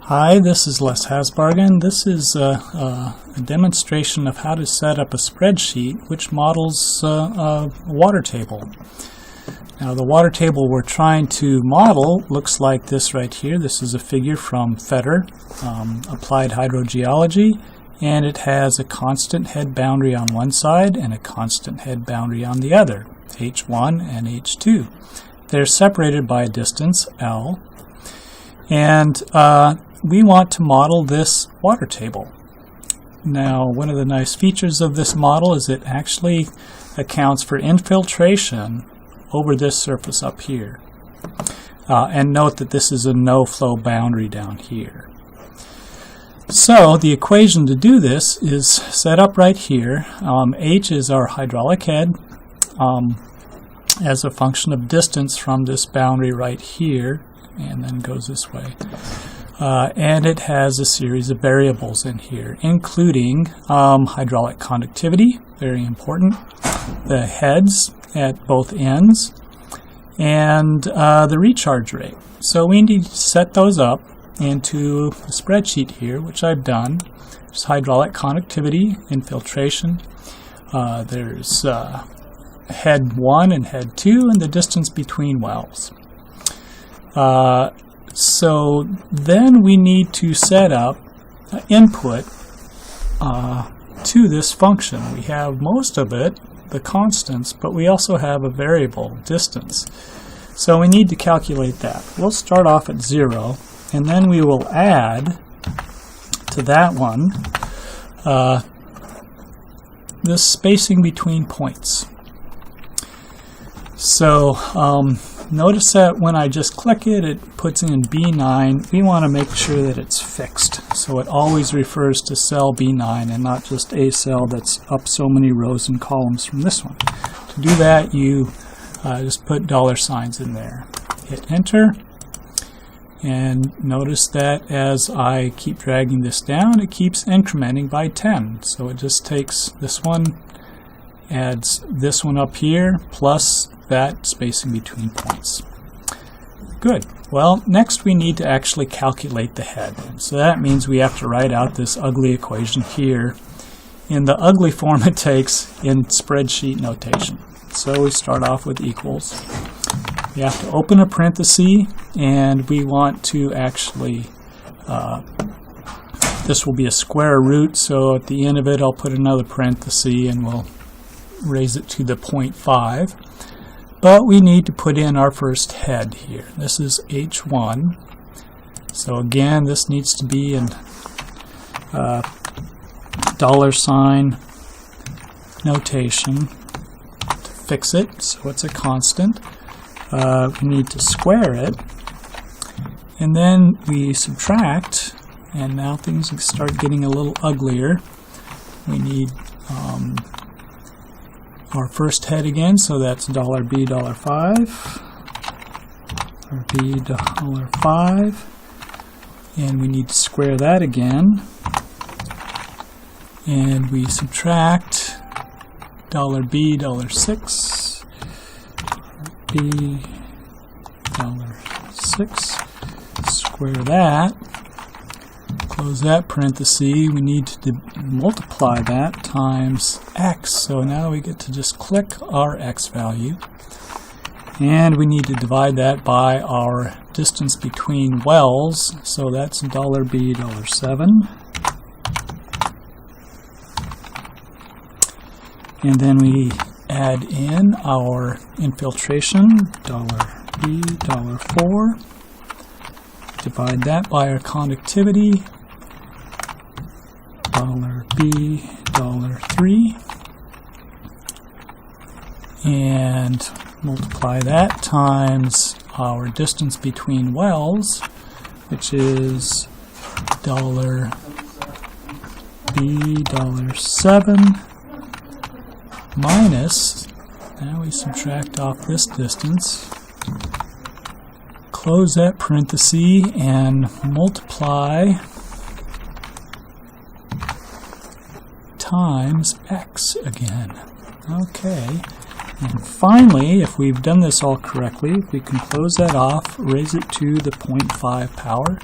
Hi, this is Les Hasbargen. This is a demonstration of how to set up a spreadsheet which models a water table. Now the water table we're trying to model looks like this right here. This is a figure from Fetter, Applied Hydrogeology, and it has a constant head boundary on one side and a constant head boundary on the other, H1 and H2. They're separated by a distance, L, and we want to model this water table. Now, one of the nice features of this model is it actually accounts for infiltration over this surface up here. And note that this is a no-flow boundary down here. So the equation to do this is set up right here. H is our hydraulic head as a function of distance from this boundary right here, and then goes this way. And it has a series of variables in here, including hydraulic conductivity, very important, the heads at both ends, and the recharge rate. So we need to set those up into a spreadsheet here, which I've done. There's hydraulic conductivity, infiltration, there's head 1 and head 2, and the distance between wells. So then we need to set up input to this function. We have most of it, the constants, but we also have a variable, distance. So we need to calculate that. We'll start off at 0, and then we will add to that one this spacing between points. So notice that when I just click it, it puts in B9. We want to make sure that it's fixed. So it always refers to cell B9 and not just a cell that's up so many rows and columns from this one. To do that, you just put $signs in there. Hit enter. And notice that as I keep dragging this down, it keeps incrementing by 10. So it just takes this one, adds this one up here, plus that spacing between points. Good. Well, next we need to actually calculate the head. So that means we have to write out this ugly equation here in the ugly form it takes in spreadsheet notation. So we start off with equals. We have to open a parenthesis, and we want to actually, this will be a square root, so at the end of it I'll put another parenthesis and we'll raise it to the 0.5. But we need to put in our first head here. This is H1. So again, this needs to be in $sign notation to fix it, so it's a constant. We need to square it, and then we subtract, and now things start getting a little uglier. We need our first head again, so that's $B, $5, or B, $5, and we need to square that again, and we subtract $B, $6, B, $6, square that, close that parenthesis. We need to multiply that times x, so now we get to just click our x value, and we need to divide that by our distance between wells, so that's $B, $7, and then we add in our infiltration, $B, $4, divide that by our conductivity, $B, $3, and multiply that times our distance between wells, which is $B, $7, minus, now we subtract off this distance, close that parenthesis, and multiply times x again. Okay, and finally, if we've done this all correctly, we can close that off, raise it to the 0.5 power,